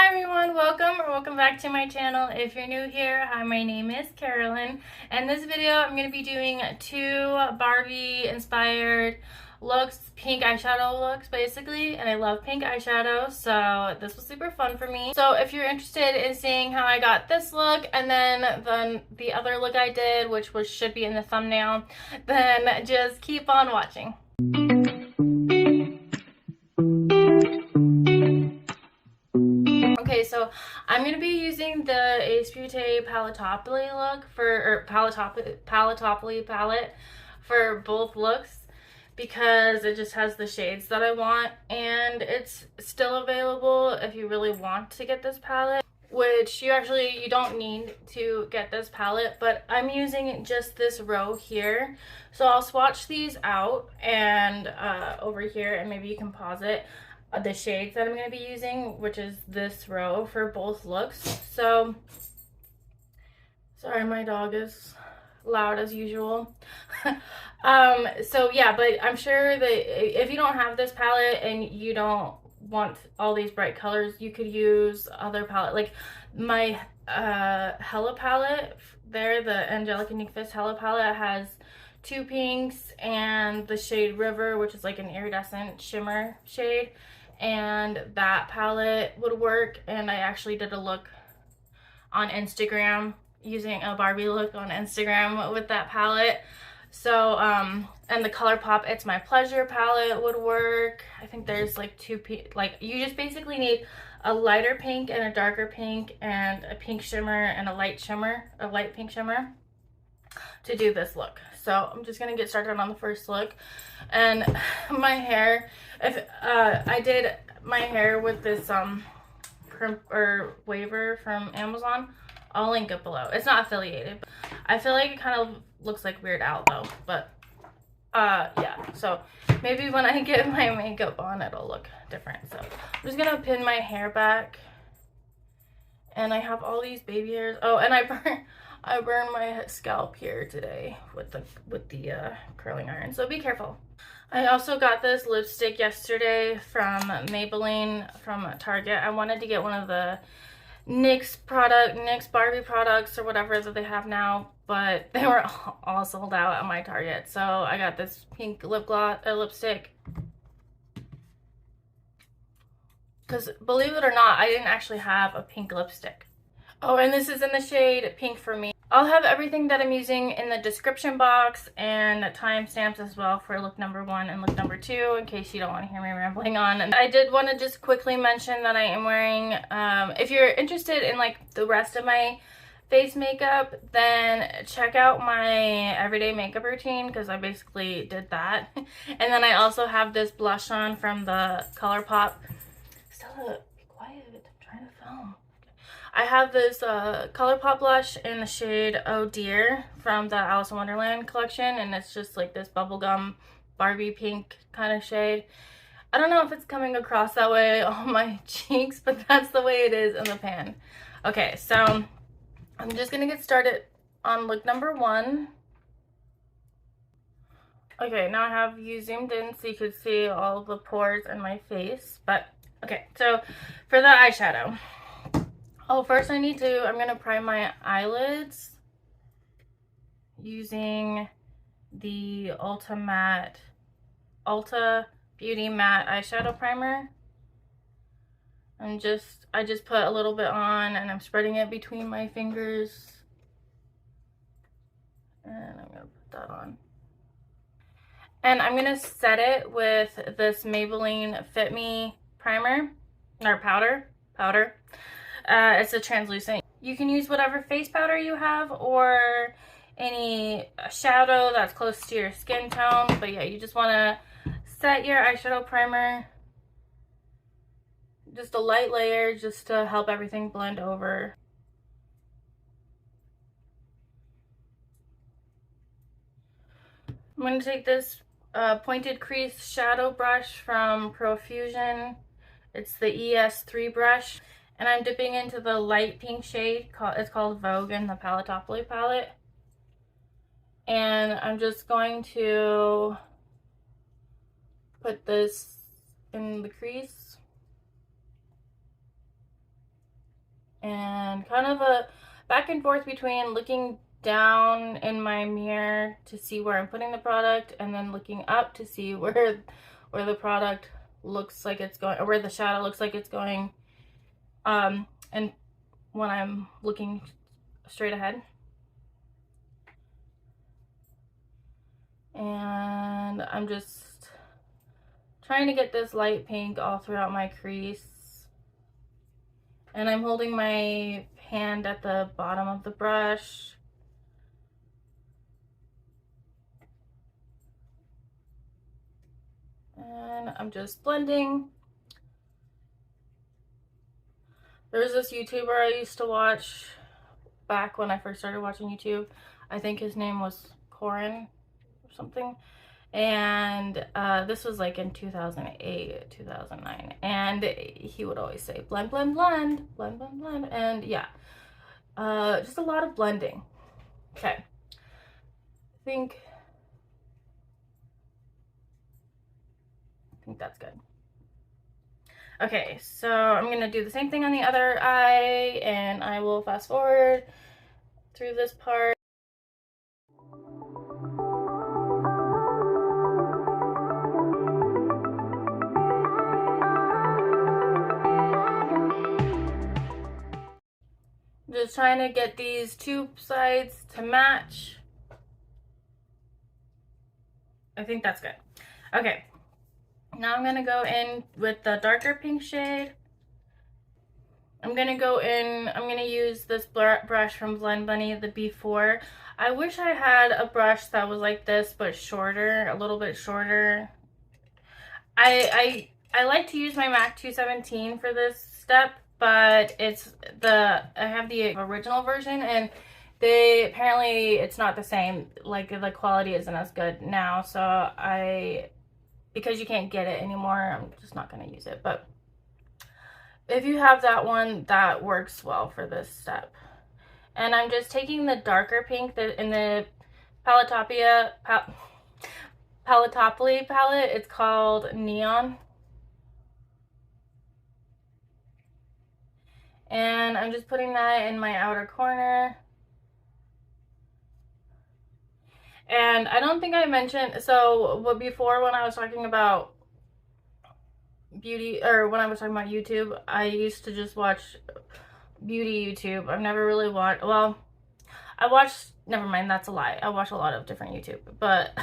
Hi everyone, welcome back to my channel. If you're new here, hi, my name is Carolyn. In this video, I'm going to be doing two Barbie inspired looks, pink eyeshadow looks basically, and I love pink eyeshadow, so this was super fun for me. So if you're interested in seeing how I got this look and then the other look I did, which should be in the thumbnail, then just keep on watching. Okay, so I'm going to be using the Beaute Paletteoply look Paletteoply palette for both looks because it just has the shades that I want, and it's still available if you really want to get this palette, which you don't need to get this palette, but I'm using just this row here. So I'll swatch these out and over here, and maybe you can pause it. The shades that I'm going to be using, which is this row for both looks. So sorry, my dog is loud as usual. So yeah, but I'm sure that if you don't have this palette and you don't want all these bright colors, you could use other palette, like my Hella palette there, the Angelic Unique Fist Hella palette has two pinks and the shade River, which is like an iridescent shimmer shade, and that palette would work. And I actually did a look on Instagram, using a Barbie look on Instagram with that palette. So and the ColourPop It's My Pleasure palette would work. I think there's like two you just basically need a lighter pink and a darker pink and a pink shimmer and a light pink shimmer to do this look. So I'm just gonna get started on the first look. And my hair, I did my hair with this waver from Amazon. I'll link it below. It's not affiliated. I feel like it kind of looks like Weird Al though, but yeah, so maybe when I get my makeup on it'll look different. So I'm just gonna pin my hair back, and I have all these baby hairs. Oh, and I burned my scalp here today with the curling iron, so be careful. I also got this lipstick yesterday from Maybelline from Target. I wanted to get one of the NYX Barbie products or whatever that they have now, but they were all sold out at my Target. So I got this pink lipstick. Because believe it or not, I didn't actually have a pink lipstick. Oh, and this is in the shade Pink for Me. I'll have everything that I'm using in the description box and timestamps as well for look number 1 and look number 2, in case you don't want to hear me rambling on. And I did want to just quickly mention that I am wearing, if you're interested in like the rest of my face makeup, then check out my everyday makeup routine, because I basically did that. And then I also have this blush on from the ColourPop. Stella, be quiet, I'm trying to film. I have this ColourPop blush in the shade Oh Dear from the Alice in Wonderland collection, and it's just like this bubblegum Barbie pink kind of shade. I don't know if it's coming across that way on my cheeks, but that's the way it is in the pan. Okay, so I'm just gonna get started on look number 1. Okay, now I have you zoomed in so you could see all the pores in my face, but okay, so for the eyeshadow. Oh, first I'm going to prime my eyelids using the Ulta Beauty Matte Eyeshadow Primer. I just put a little bit on, and I'm spreading it between my fingers. And I'm going to put that on. And I'm going to set it with this Maybelline Fit Me primer, or powder. It's a translucent. You can use whatever face powder you have or any shadow that's close to your skin tone. But yeah, you just want to set your eyeshadow primer. Just a light layer just to help everything blend over. I'm going to take this pointed crease shadow brush from Profusion. It's the ES3 brush. And I'm dipping into the light pink shade. It's called Vogue in the Paletteoply palette. And I'm just going to put this in the crease. and kind of a back and forth between looking down in my mirror to see where I'm putting the product and then looking up to see where the product looks like it's going, or where the shadow looks like it's going, and when I'm looking straight ahead. And I'm just trying to get this light pink all throughout my crease. And I'm holding my hand at the bottom of the brush. And I'm just blending. There's this YouTuber I used to watch back when I first started watching YouTube. I think his name was Corin or something. And this was like in 2008, 2009. And he would always say, blend, blend, blend, blend, blend, blend. And yeah, just a lot of blending. Okay. I think that's good. Okay, so I'm gonna do the same thing on the other eye, and I will fast forward through this part. Just trying to get these two sides to match. I think that's good. Okay, now I'm gonna go in with the darker pink shade. I'm gonna use this brush from Blend Bunny, the B4. I wish I had a brush that was like this, but shorter, a little bit shorter. I like to use my MAC 217 for this step, but I have the original version, and apparently it's not the same. Like, the quality isn't as good now, so because you can't get it anymore, I'm just not gonna use it. But if you have that one, that works well for this step. And I'm just taking the darker pink in the Paletteoply palette. It's called Neon. And I'm just putting that in my outer corner. And I don't think I mentioned, so before, when I was talking about beauty, or when I was talking about YouTube, I used to just watch beauty YouTube. I've never really watched, well, never mind, that's a lie. I watch a lot of different YouTube, but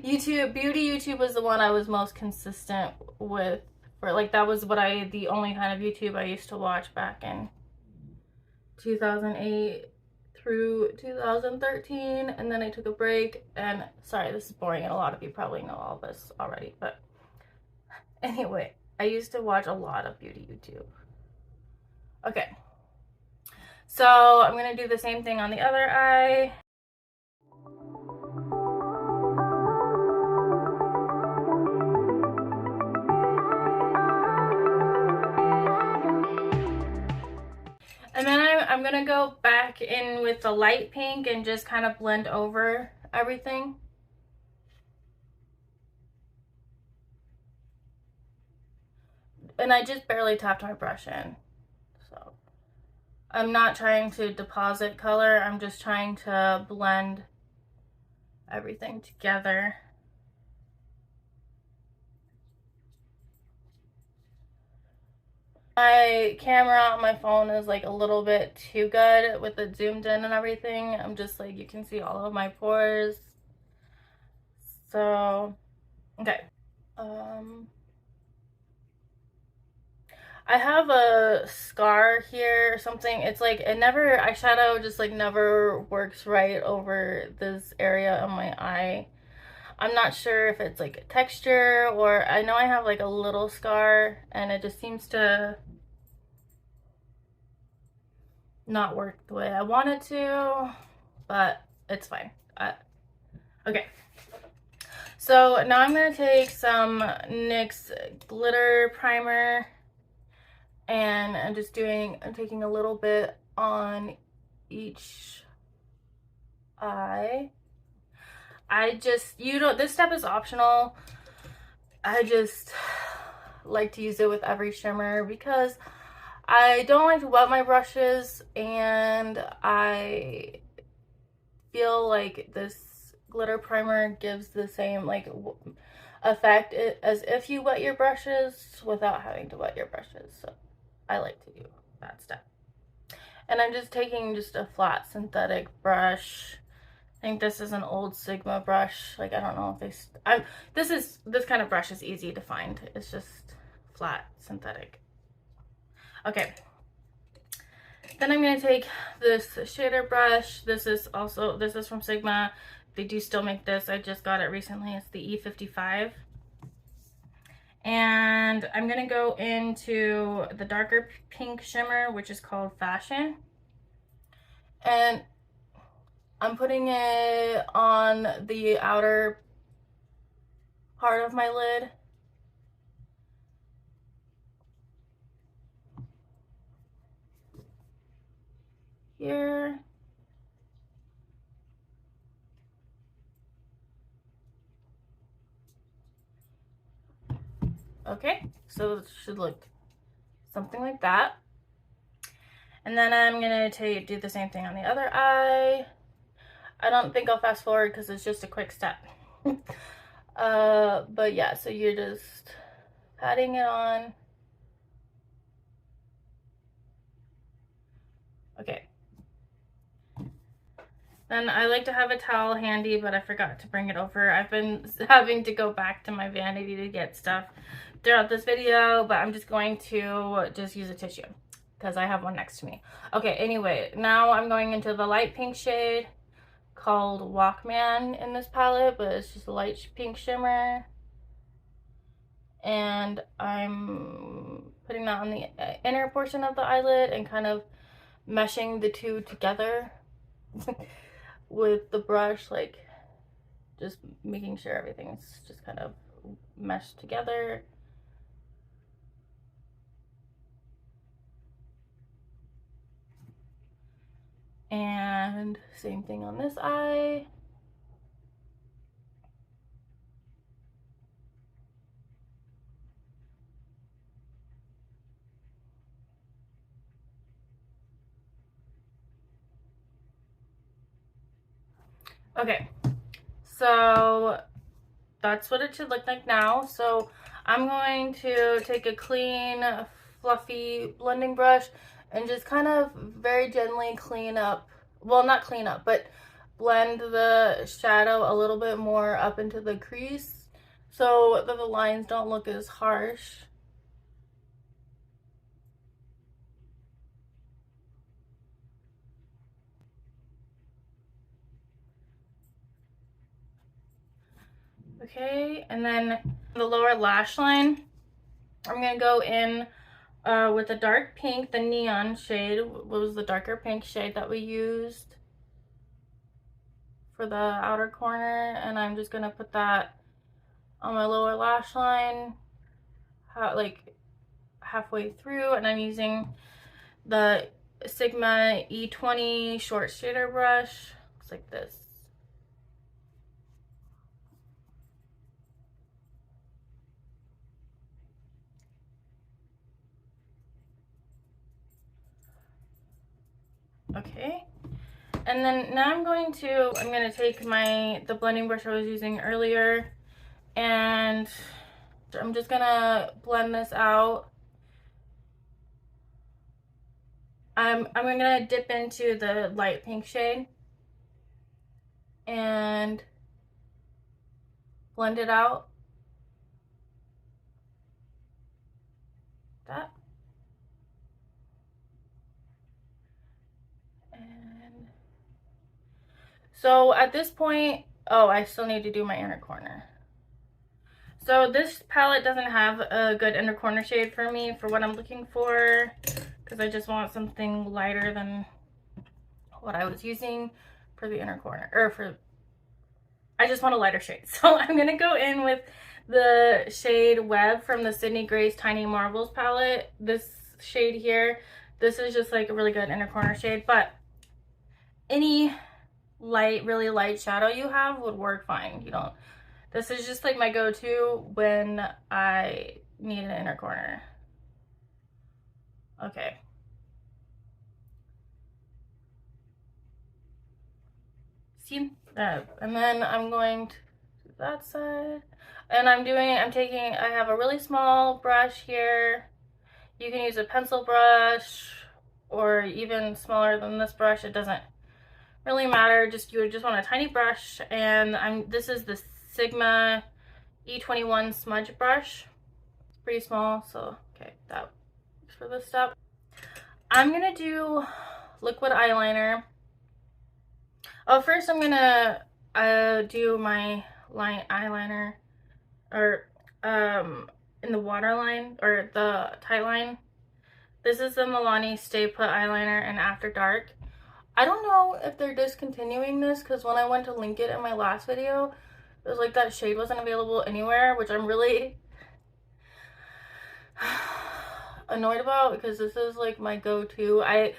beauty YouTube was the one I was most consistent with. That was the only kind of YouTube I used to watch back in 2008 through 2013, and then I took a break. And sorry, this is boring, and a lot of you probably know all this already, but anyway, I used to watch a lot of beauty YouTube. Okay, so I'm gonna do the same thing on the other eye. And then I'm gonna go back in with the light pink and just kind of blend over everything. And I just barely tapped my brush in. So I'm not trying to deposit color, I'm just trying to blend everything together. My camera on my phone is like a little bit too good with it zoomed in and everything. I'm just like, you can see all of my pores. So, okay. I have a scar here or something. It's like, eyeshadow just like never works right over this area on my eye. I'm not sure if it's like a texture, or I know I have like a little scar and it just seems to not work the way I want it to, but it's fine. Okay. So now I'm gonna take some NYX glitter primer, and I'm taking a little bit on each eye. This step is optional. I just like to use it with every shimmer because I don't like to wet my brushes, and I feel like this glitter primer gives the same like effect as if you wet your brushes without having to wet your brushes. So I like to do that step. And I'm just taking just a flat synthetic brush. I think this is an old Sigma brush. Like, I don't know if this kind of brush is easy to find. It's just flat synthetic. Okay. Then I'm going to take this shader brush. This is from Sigma. They do still make this. I just got it recently. It's the E55. And I'm going to go into the darker pink shimmer, which is called Fashion. And I'm putting it on the outer part of my lid. Here. Okay, so it should look something like that. And then I'm gonna do the same thing on the other eye. I don't think I'll fast forward because it's just a quick step. But yeah, so you're just patting it on. Okay. Then I like to have a towel handy, but I forgot to bring it over. I've been having to go back to my vanity to get stuff throughout this video, but I'm just going to just use a tissue because I have one next to me. Okay, anyway, now I'm going into the light pink shade called Walkman in this palette, but it's just a light pink shimmer. And I'm putting that on the inner portion of the eyelid and kind of meshing the two together with the brush, like just making sure everything's just kind of meshed together. And same thing on this eye. Okay, so that's what it should look like now. So I'm going to take a clean, fluffy blending brush and just kind of very gently clean up, well, not clean up, but blend the shadow a little bit more up into the crease so that the lines don't look as harsh. Okay, and then the lower lash line, I'm gonna go in with a dark pink, the neon shade was the darker pink shade that we used for the outer corner, and I'm just gonna put that on my lower lash line, like halfway through, and I'm using the Sigma E20 short shader brush. Looks like this. Okay, and then now I'm gonna take the blending brush I was using earlier, and I'm just gonna blend this out. I'm gonna dip into the light pink shade and blend it out. That. And so at this point, oh, I still need to do my inner corner. So this palette doesn't have a good inner corner shade for me for what I'm looking for, because I just want something lighter than what I was using for the inner corner, I just want a lighter shade. So I'm gonna go in with the shade Web from the Sydney Grace Tiny Marvels palette. This shade here, this is just like a really good inner corner shade, but any really light shadow you have would work fine. This is just like my go-to when I need an inner corner. Okay. See? And then I'm going to that side. And I have a really small brush here. You can use a pencil brush or even smaller than this brush. It doesn't really matter. You would just want a tiny brush. And this is the Sigma E21 smudge brush. It's pretty small, so okay, that works for this step. I'm gonna do liquid eyeliner. Oh, first I'm gonna do my eyeliner, or in the waterline or the tight line. This is the Milani Stay Put eyeliner in After Dark. I don't know if they're discontinuing this, because when I went to link it in my last video, it was like that shade wasn't available anywhere, which I'm really annoyed about, because this is like my go-to. I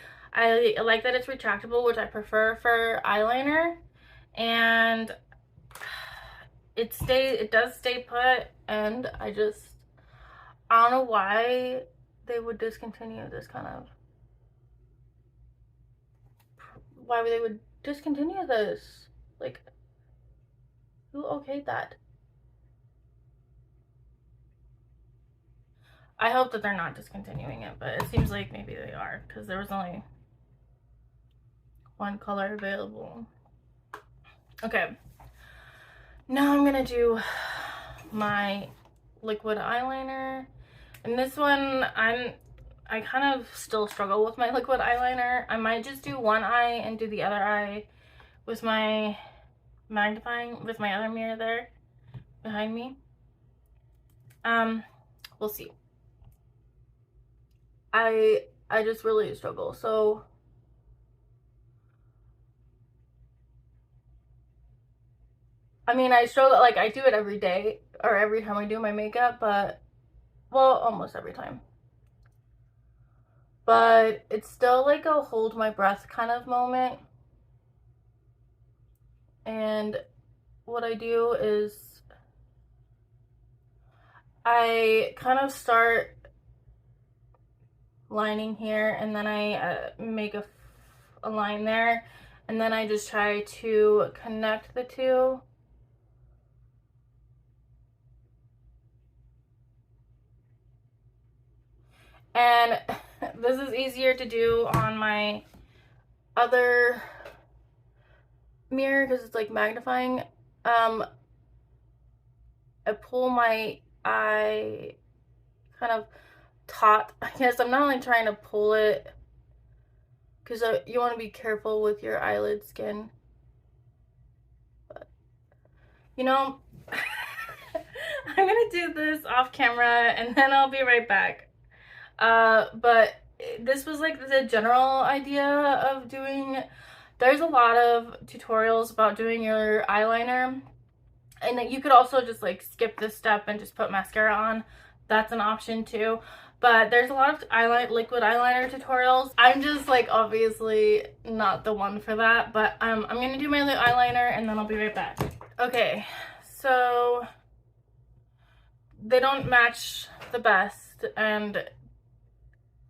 like that it's retractable, which I prefer for eyeliner, and it does stay put, and I don't know why they would discontinue this why they would discontinue this. Like, who okayed that? I hope that they're not discontinuing it, but it seems like maybe they are, because there was only one color available. Okay, now I'm gonna do my liquid eyeliner, and this one I kind of still struggle with my liquid eyeliner. I might just do one eye and do the other eye with my with my other mirror there behind me. We'll see. I just really struggle. So I mean, I struggle, like, I do it every day or every time I do my makeup, but, well, almost every time. But it's still like a hold my breath kind of moment. And what I do is I kind of start lining here, and then I make a line there, and then I just try to connect the two. And this is easier to do on my other mirror because it's like magnifying. I pull my eye kind of taut. I guess I'm not only trying to pull it because you want to be careful with your eyelid skin. But, you know, I'm gonna do this off camera and then I'll be right back. But this was like the general idea of doing. There's a lot of tutorials about doing your eyeliner, and you could also just like skip this step and just put mascara on. That's an option too. But there's a lot of liquid eyeliner tutorials. I'm just like obviously not the one for that, but I'm gonna do my eyeliner and then I'll be right back. Okay, so they don't match the best, and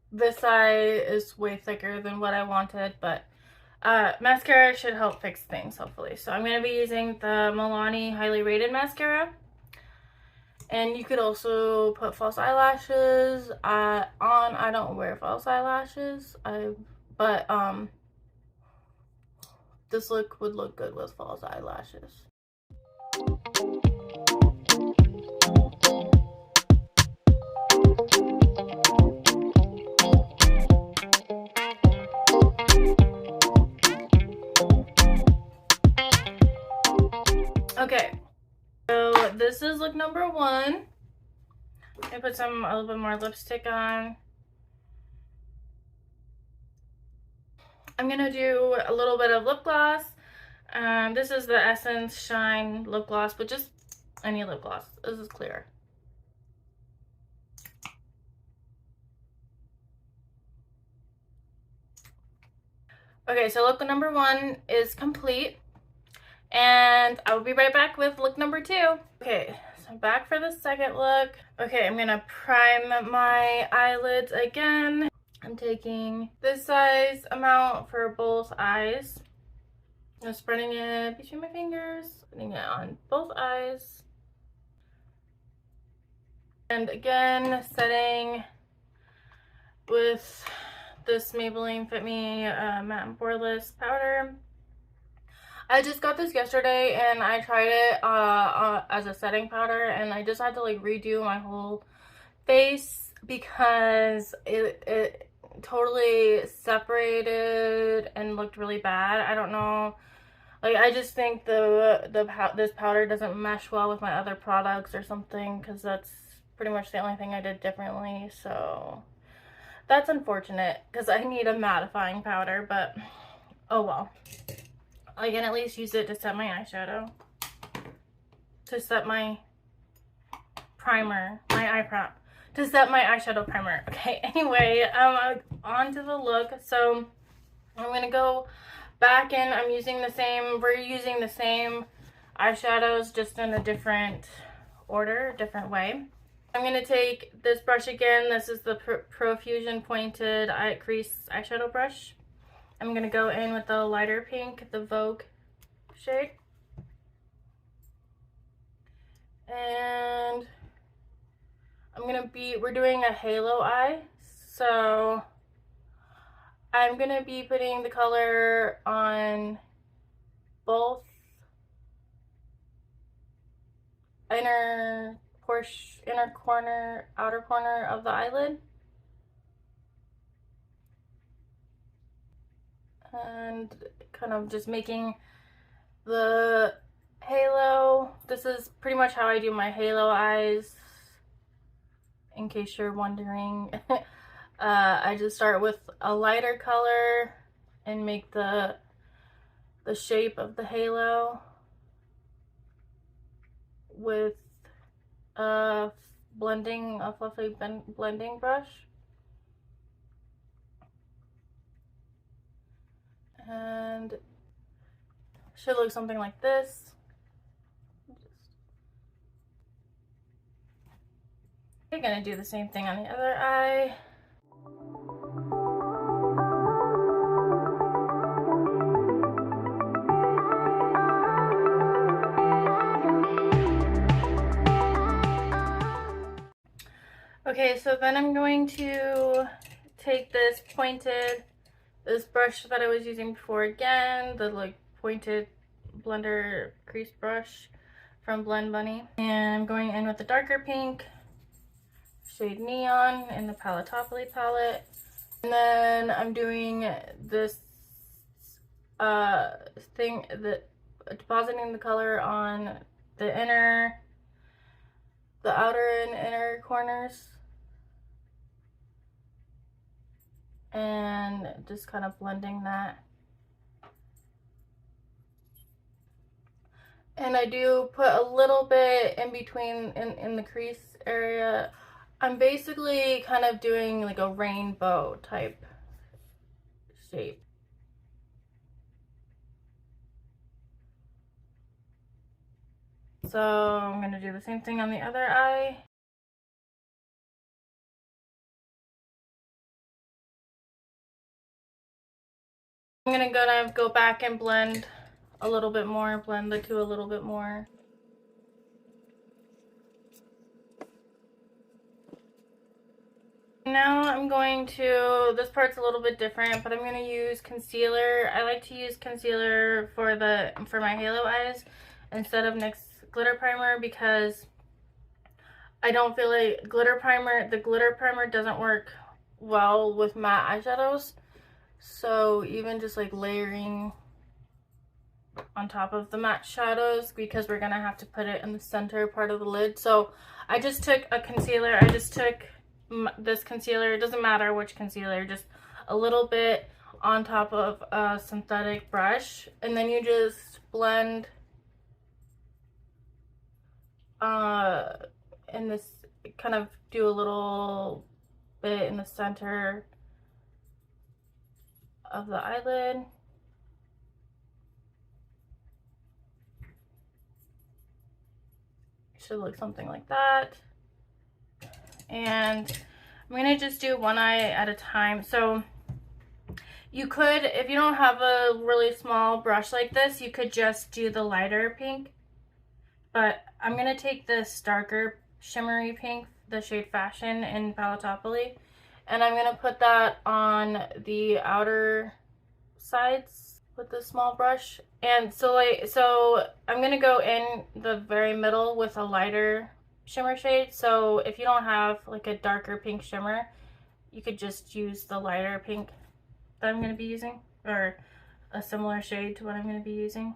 this eye is way thicker than what I wanted, but mascara should help fix things, hopefully. So I'm going to be using the Milani Highly Rated mascara. And you could also put false eyelashes on. I don't wear false eyelashes, but this look would look good with false eyelashes. Okay, so this is look number one. I put a little bit more lipstick on. I'm gonna do a little bit of lip gloss. This is the Essence Shine lip gloss, but just any lip gloss. This is clear. Okay, so look number one is complete. And I will be right back with look number two. Okay, so I'm back for the second look. Okay, I'm gonna prime my eyelids again. I'm taking this size amount for both eyes. I'm spreading it between my fingers, putting it on both eyes. And again, setting with this Maybelline Fit Me Matte and Poreless powder. I just got this yesterday and I tried it as a setting powder, and I just had to like redo my whole face because it totally separated and looked really bad. I don't know. Like, I just think this powder doesn't mesh well with my other products or something, because that's pretty much the only thing I did differently. So that's unfortunate because I need a mattifying powder, but oh well. I can at least use it to set my eyeshadow, to set my primer, my eye prop, to set my eyeshadow primer. Okay, anyway, on to the look. So I'm gonna go back in. We're using the same eyeshadows, just in a different order, different way. I'm gonna take this brush again. This is the Profusion Pointed Crease Eyeshadow Brush. I'm gonna go in with the lighter pink, the Vogue shade. And we're doing a halo eye. So I'm gonna be putting the color on both inner corner, outer corner of the eyelid. And kind of just making the halo. This is pretty much how I do my halo eyes, in case you're wondering. I just start with a lighter color and make the shape of the halo with a fluffy blending brush. And it should look something like this. I'm gonna do the same thing on the other eye. Okay, so then I'm going to take this brush that I was using before again, the like pointed blender crease brush from Blend Bunny, and I'm going in with the darker pink shade Neon in the Paletteoply palette. And then I'm doing this depositing the color on the outer and inner corners, and just kind of blending that. And I do put a little bit in between in the crease area. I'm basically kind of doing like a rainbow type shape. So I'm going to do the same thing on the other eye. I'm going to go back and blend a little bit more, blend the two a little bit more. Now I'm going to, this part's a little bit different, but I'm going to use concealer. I like to use concealer for my halo eyes instead of NYX glitter primer, because I don't feel like the glitter primer doesn't work well with matte eyeshadows. So even just like layering on top of the matte shadows, because we're gonna have to put it in the center part of the lid. So I just took a concealer. I just took this concealer. It doesn't matter which concealer, just a little bit on top of a synthetic brush, and then you just blend in this, kind of do a little bit in the center of the eyelid. It should look something like that. And I'm gonna just do one eye at a time. So you could, if you don't have a really small brush like this, you could just do the lighter pink. But I'm gonna take this darker shimmery pink, the shade Fashion in Paletteoply, and I'm gonna put that on the outer sides with the small brush. And so I'm gonna go in the very middle with a lighter shimmer shade. So if you don't have like a darker pink shimmer, you could just use the lighter pink that I'm gonna be using, or a similar shade to what I'm gonna be using.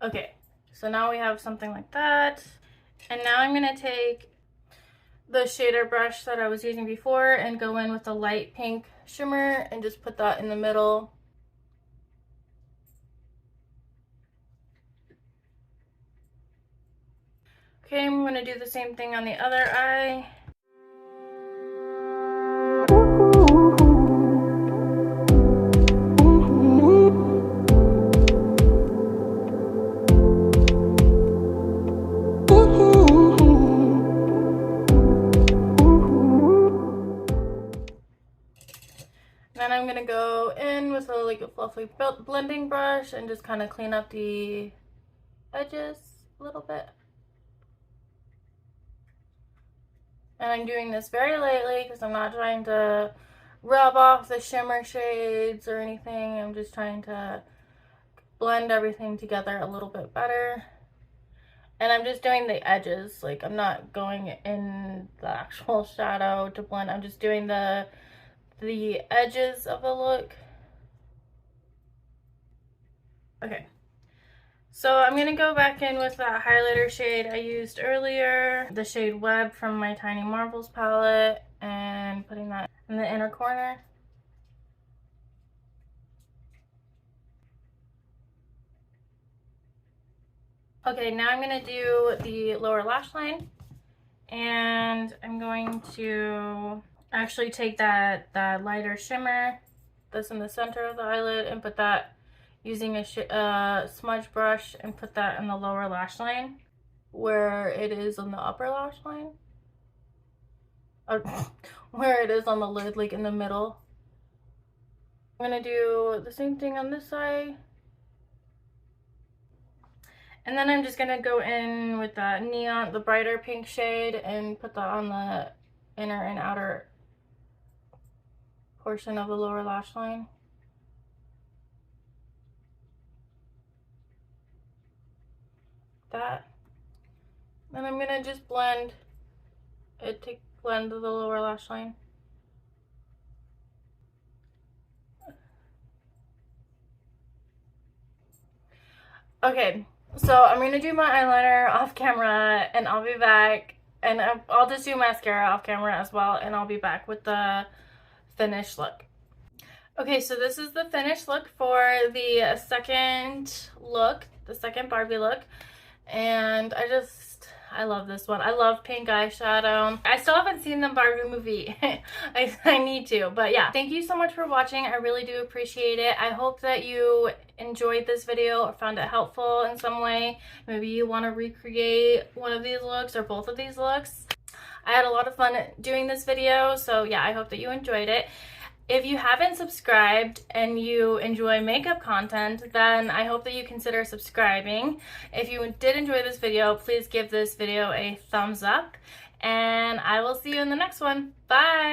Okay, so now we have something like that. And now I'm gonna take the shader brush that I was using before and go in with a light pink shimmer and just put that in the middle. Okay, I'm gonna do the same thing on the other eye. Then I'm gonna go in with a fluffy blending brush and just kind of clean up the edges a little bit. And I'm doing this very lightly because I'm not trying to rub off the shimmer shades or anything. I'm just trying to blend everything together a little bit better. And I'm just doing the edges, like I'm not going in the actual shadow to blend. I'm just doing the edges of the look. Okay, so I'm gonna go back in with that highlighter shade I used earlier, the shade Web from my Tiny Marvels palette, and putting that in the inner corner. Okay, now I'm gonna do the lower lash line, and I'm going to actually take that lighter shimmer that's in the center of the eyelid and put that using a smudge brush and put that in the lower lash line where it is on the upper lash line, or where it is on the lid, like in the middle. I'm gonna do the same thing on this side. And then I'm just gonna go in with that neon, the brighter pink shade, and put that on the inner and outer portion of the lower lash line. That. Then I'm gonna just blend it to blend the lower lash line. Okay, so I'm gonna do my eyeliner off camera and I'll be back, and I'll just do mascara off camera as well, and I'll be back with the finished look. Okay, so this is the finished look for the second look, the second Barbie look, and I love this one. I love pink eyeshadow. I still haven't seen the Barbie movie. I need to, but yeah. Thank you so much for watching. I really do appreciate it. I hope that you enjoyed this video or found it helpful in some way. Maybe you want to recreate one of these looks or both of these looks. I had a lot of fun doing this video, so yeah, I hope that you enjoyed it. If you haven't subscribed and you enjoy makeup content, then I hope that you consider subscribing. If you did enjoy this video, please give this video a thumbs up, and I will see you in the next one. Bye!